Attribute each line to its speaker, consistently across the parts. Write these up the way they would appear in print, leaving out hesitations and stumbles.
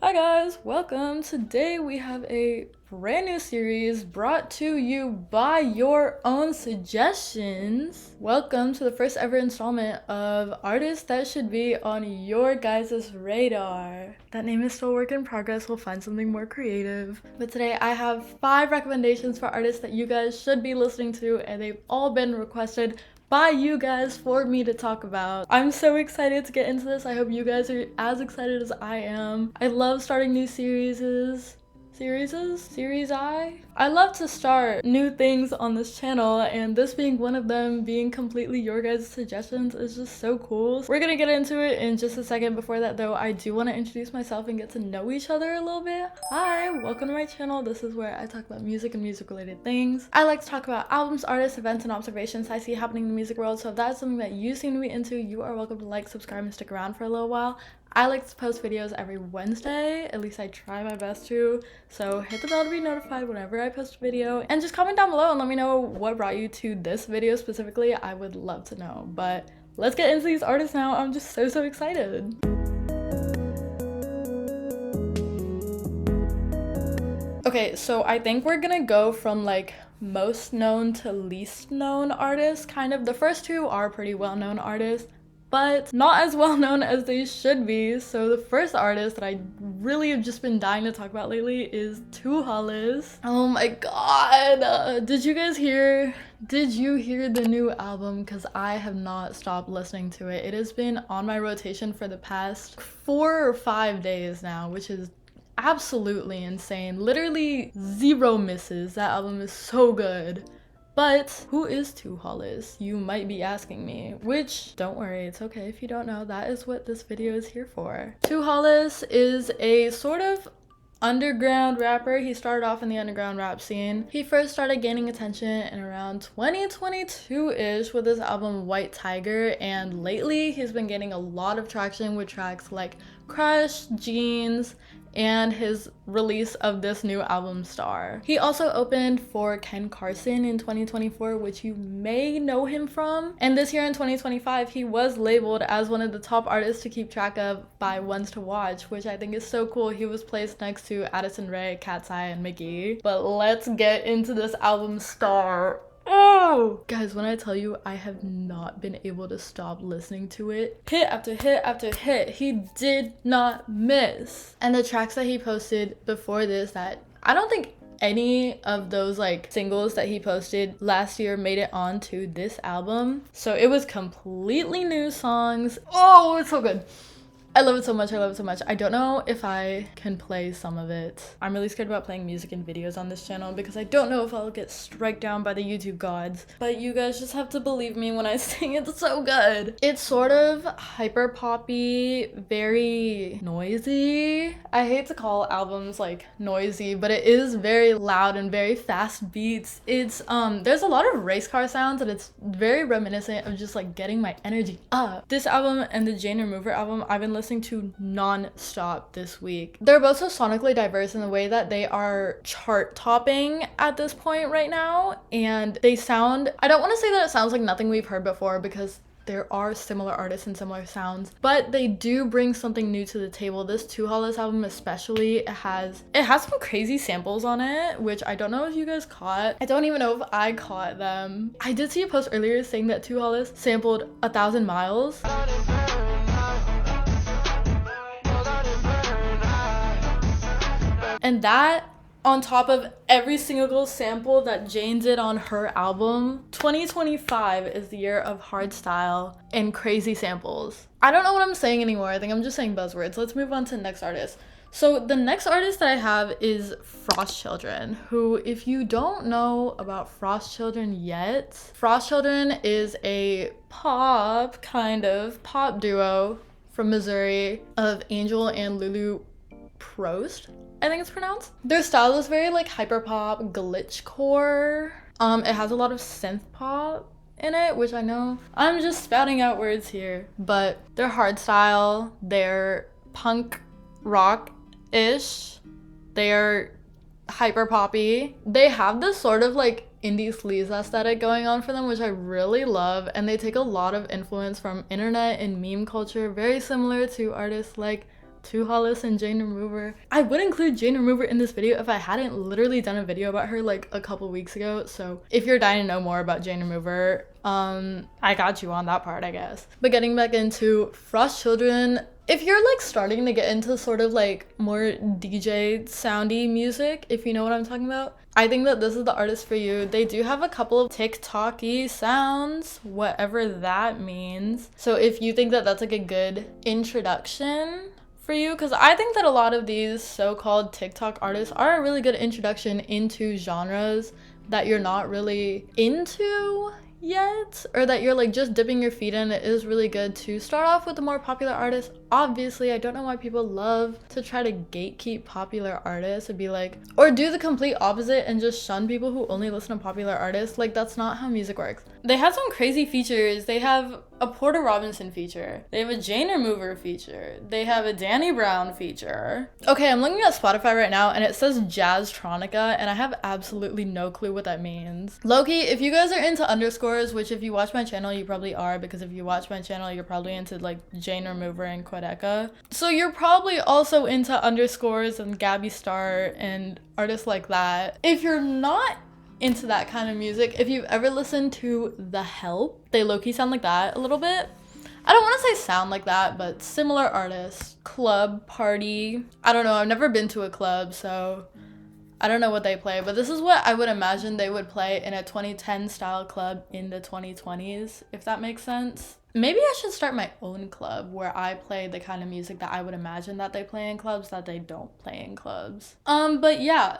Speaker 1: Hi guys, welcome. Today we have a brand new series brought to you by your own suggestions. Welcome to the first ever installment of artists that should be on your guys' radar. That name is still a work in progress. We'll find something more creative. But today I have 5 recommendations for artists that you guys should be listening to, and they've all been requested by you guys for me to talk about. I'm so excited to get into this. I hope you guys are as excited as I am. I love starting new series. I love to start new things on this channel, and this being one of them, being completely your guys' suggestions, is just so cool. We're gonna get into it in just a second. Before that though, I do want to introduce myself and get to know each other a little bit. Hi, welcome to my channel. This is where I talk about music and music related things. I like to talk about albums, artists, events, and observations I see happening in the music world. So if that's something that you seem to be into, you are welcome to like, subscribe, and stick around for a little while. I like to post videos every Wednesday, at least I try my best to, so hit the bell to be notified whenever I post a video, and just comment down below and let me know what brought you to this video specifically. I would love to know. But let's get into these artists now. I'm just so excited. Okay, so I think we're gonna go from like most known to least known artists, kind of. The first two are pretty well known artists, but not as well known as they should be. So the first artist that I really have just been dying to talk about lately is Two Hollis. Oh my god, did you hear the new album? Because I have not stopped listening to it. It has been on my rotation for the past 4 or 5 days now, which is absolutely insane. Literally 0 misses. That album is so good. But who is Two Hollis? You might be asking me, which don't worry, it's okay if you don't know. That is what this video is here for. Two Hollis is a sort of underground rapper. He started off in the underground rap scene. He first started gaining attention in around 2022-ish with his album White Tiger, and lately he's been getting a lot of traction with tracks like Crush, Jeans, and his release of this new album Star. He also opened for Ken Carson in 2024, which you may know him from. And this year in 2025, he was labeled as one of the top artists to keep track of by Ones to Watch, which I think is so cool. He was placed next to Addison Rae, Cat's Eye, and Mickey. But let's get into this album Star. Oh! Guys, when I tell you I have not been able to stop listening to it, hit after hit after hit, he did not miss. And the tracks that he posted before this, that I don't think any of those like singles that he posted last year made it onto this album. So it was completely new songs. Oh, it's so good. I love it so much. I love it so much. I don't know if I can play some of it. I'm really scared about playing music and videos on this channel because I don't know if I'll get struck down by the YouTube gods. But you guys just have to believe me when I sing. It's so good. It's sort of hyper poppy, very noisy. I hate to call albums like noisy, but it is very loud and very fast beats. It's there's a lot of race car sounds, and it's very reminiscent of just like getting my energy up. This album and the Jane Remover album I've been listening to non-stop this week. They're both so sonically diverse in the way that they are chart topping at this point right now, and they sound, I don't want to say that it sounds like nothing we've heard before, because there are similar artists and similar sounds, but they do bring something new to the table. This Two Hollis album especially, it has some crazy samples on it, which I don't know if you guys caught. I don't even know if I caught them. I did see a post earlier saying that Two Hollis sampled 1,000 Miles. And that, on top of every single sample that Jane did on her album, 2025 is the year of hardstyle and crazy samples. I don't know what I'm saying anymore. I think I'm just saying buzzwords. Let's move on to the next artist. So the next artist that I have is Frost Children, who, if you don't know about Frost Children yet, Frost Children is a pop duo from Missouri of Angel and Lulu Prost, I think it's pronounced. Their style is very like hyperpop, glitchcore. It has a lot of synth pop in it, which I know I'm just spouting out words here, but they're hardstyle, they're punk rock-ish, they're hyper poppy. They have this sort of like indie sleaze aesthetic going on for them, which I really love, and they take a lot of influence from internet and meme culture, very similar to artists like Too Hollis and Jane Remover. I would include Jane Remover in this video if I hadn't literally done a video about her like a couple weeks ago. So if you're dying to know more about Jane Remover, I got you on that part, I guess. But getting back into Frost Children, if you're like starting to get into sort of like more DJ soundy music, if you know what I'm talking about, I think that this is the artist for you. They do have a couple of TikTok-y sounds, whatever that means. So if you think that that's like a good introduction for you, because I think that a lot of these so-called TikTok artists are a really good introduction into genres that you're not really into yet, or that you're like just dipping your feet in. It is really good to start off with the more popular artists. Obviously, I don't know why people love to try to gatekeep popular artists and be like, or do the complete opposite and just shun people who only listen to popular artists. Like, that's not how music works. They have some crazy features. They have a Porter Robinson feature. They have a Jane Remover feature. They have a Danny Brown feature. Okay, I'm looking at Spotify right now and it says Jazztronica and I have absolutely no clue what that means. Low-key, if you guys are into underscores, which if you watch my channel, you probably are, because if you watch my channel, you're probably into like Jane Remover and Quedeca. So you're probably also into underscores and Gabby Star and artists like that. If you're not into that kind of music, if you've ever listened to The Help, they low-key sound like that a little bit. I don't want to say sound like that, but similar artists. Club Party. I don't know, I've never been to a club, so I don't know what they play, but this is what I would imagine they would play in a 2010 style club in the 2020s, if that makes sense. Maybe I should start my own club where I play the kind of music that I would imagine that they play in clubs that they don't play in clubs. But yeah,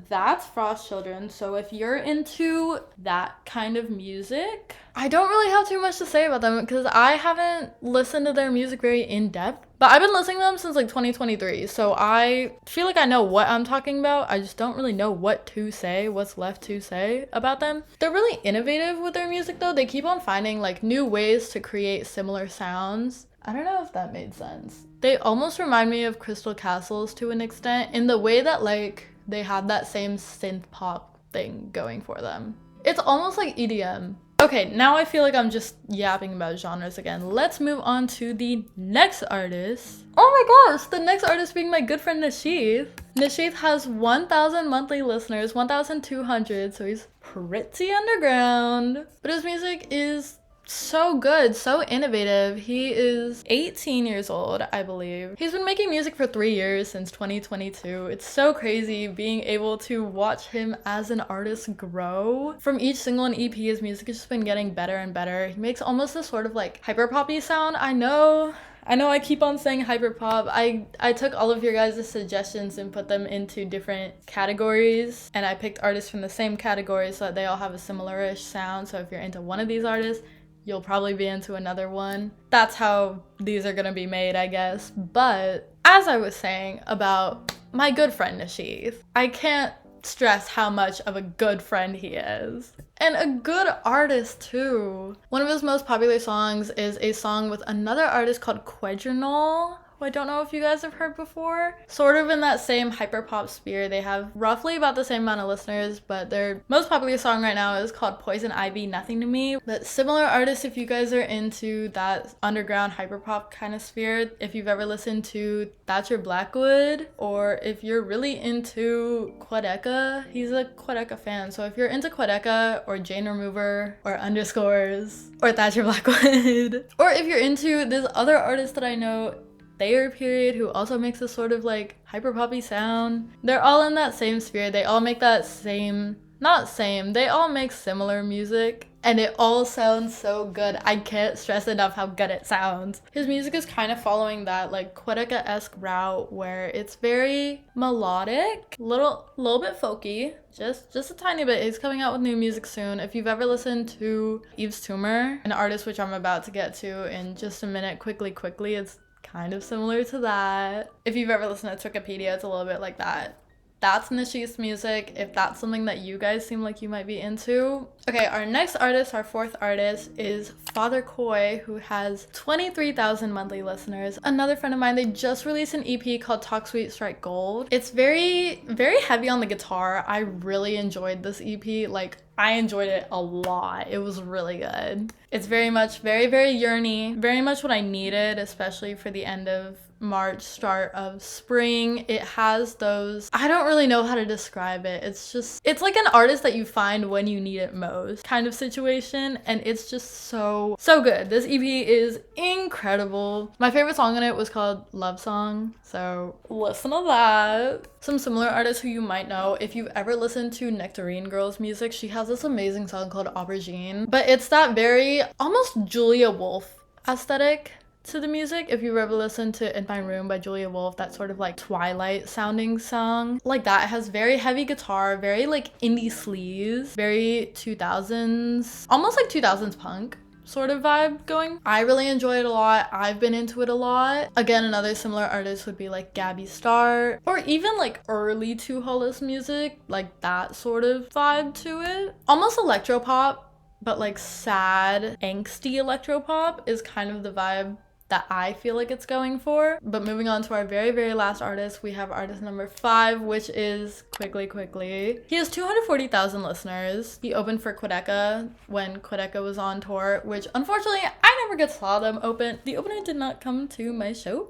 Speaker 1: that's Frost Children. So if you're into that kind of music, I don't really have too much to say about them because I haven't listened to their music very in depth, but I've been listening to them since like 2023. So I feel like I know what I'm talking about. I just don't really know what to say, what's left to say about them. They're really innovative with their music though. They keep on finding like new ways to create similar sounds. I don't know if that made sense. They almost remind me of Crystal Castles to an extent in the way that like they have that same synth pop thing going for them. It's almost like EDM. Okay, now I feel like I'm just yapping about genres again. Let's move on to the next artist. Oh my gosh, the next artist being my good friend Nishith. Nishith has 1,000 monthly listeners, 1,200, so he's pretty underground. But his music is so good, so innovative. He is 18 years old, I believe. He's been making music for 3 years, since 2022. It's so crazy being able to watch him as an artist grow. From each single and EP, his music has just been getting better and better. He makes almost this sort of like hyper poppy sound. I know I keep on saying hyperpop. I took all of your guys' suggestions and put them into different categories, and I picked artists from the same category so that they all have a similar-ish sound. So if you're into one of these artists, you'll probably be into another one. That's how these are gonna be made, I guess. But as I was saying about my good friend Nishith, I can't stress how much of a good friend he is. And a good artist too. One of his most popular songs is a song with another artist called Quadrenol, who I don't know if you guys have heard before. Sort of in that same hyperpop sphere. They have roughly about the same amount of listeners, but their most popular song right now is called Poison Ivy, Nothing to Me. But similar artists, if you guys are into that underground hyperpop kind of sphere, if you've ever listened to Thatcher Blackwood, or if you're really into Quedeca, he's a Quedeca fan. So if you're into Quedeca or Jane Remover or underscores or Thatcher Blackwood, or if you're into this other artist that I know, Thayer Period, who also makes a sort of like hyper poppy sound. They're all in that same sphere. They all make that same, not same, they all make similar music and it all sounds so good. I can't stress enough how good it sounds. His music is kind of following that like Quedeca-esque route where it's very melodic, little bit folky, just a tiny bit. He's coming out with new music soon. If you've ever listened to Yves Tumor, an artist which I'm about to get to in just a minute, quickly, it's kind of similar to that. If you've ever listened to Wikipedia, it's a little bit like that. That's Nishith's music, if that's something that you guys seem like you might be into. Okay, our next artist, our fourth artist, is Father Koi, who has 23,000 monthly listeners. Another friend of mine, they just released an EP called Talk Sweet Strike Gold. It's very, very heavy on the guitar. I really enjoyed this EP. Like, I enjoyed it a lot. It was really good. It's very much very yearny, very much what I needed, especially for the end of March, start of spring. It has those, I don't really know how to describe it. It's like an artist that you find when you need it most kind of situation, and it's just so good. This EP is incredible. My favorite song on it was called Love Song, so listen to that. Some similar artists who you might know, if you've ever listened to Nectarine Girl's music, she has this amazing song called Aubergine, but it's that very almost Julia Wolf aesthetic to the music. If you've ever listened to In My Room by Julia Wolf, that sort of like Twilight sounding song, like that. It has very heavy guitar, very like indie sleaze, very 2000s, almost like 2000s punk sort of vibe going. I really enjoy it a lot. I've been into it a lot. Again, another similar artist would be like Gabby Starr, or even like early Two Hollis music, like that sort of vibe to it. Almost electropop, but like sad, angsty electropop is kind of the vibe that I feel like it's going for. But moving on to our very last artist, we have artist number 5, which is Quickly. He has 240,000 listeners. He opened for Quedeca when Quedeca was on tour, which unfortunately I never saw them open. The opener did not come to my show.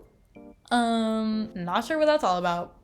Speaker 1: Not sure what that's all about.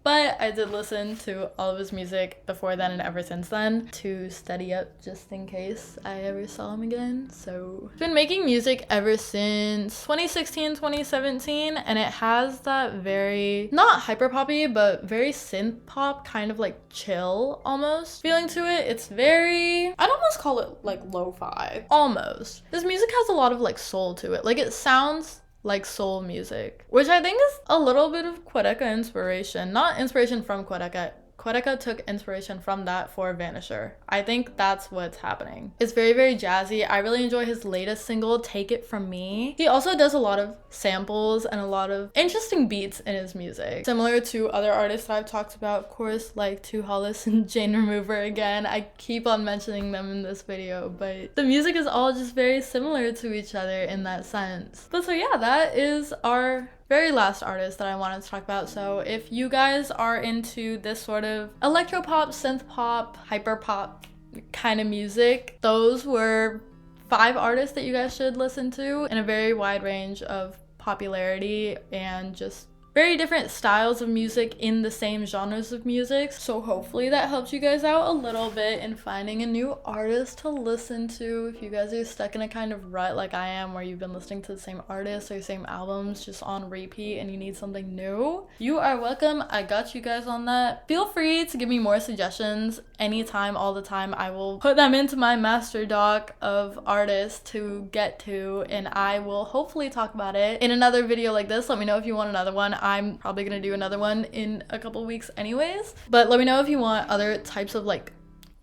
Speaker 1: But I did listen to all of his music before then and ever since then to study up just in case I ever saw him again. So he's been making music ever since 2016, 2017, and it has that very, not hyper poppy, but very synth pop, kind of like chill almost feeling to it. It's very, I'd almost call it like lo-fi, almost. His music has a lot of like soul to it. Like it sounds like soul music, which I think is a little bit of Quedeca inspiration. Not inspiration from Quedeca. Quedeca took inspiration from that for Vanisher. I think that's what's happening. It's very jazzy. I really enjoy his latest single, Take It From Me. He also does a lot of samples and a lot of interesting beats in his music. Similar to other artists that I've talked about, of course, like Two Hollis and Jane Remover again. I keep on mentioning them in this video, but the music is all just very similar to each other in that sense. But so yeah, that is our very last artist that I wanted to talk about. So if you guys are into this sort of electropop, synth pop, hyper pop kind of music, those were 5 artists that you guys should listen to in a very wide range of popularity and just very different styles of music in the same genres of music. So hopefully that helps you guys out a little bit in finding a new artist to listen to. If you guys are stuck in a kind of rut like I am, where you've been listening to the same artists or same albums just on repeat and you need something new, you are welcome. I got you guys on that. Feel free to give me more suggestions anytime, all the time. I will put them into my master doc of artists to get to, and I will hopefully talk about it in another video like this. Let me know if you want another one. I'm probably gonna do another one in a couple weeks anyways, but let me know if you want other types of like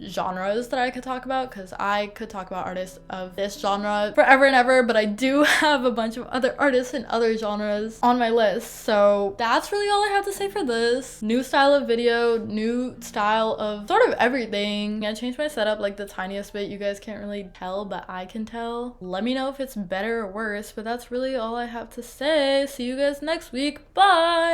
Speaker 1: genres that I could talk about, because I could talk about artists of this genre forever and ever, but I do have a bunch of other artists in other genres on my list. So that's really all I have to say for this. New style of video, new style of sort of everything. I changed my setup like the tiniest bit. You guys can't really tell, but I can tell. Let me know if it's better or worse, but that's really all I have to say. See you guys next week. Bye!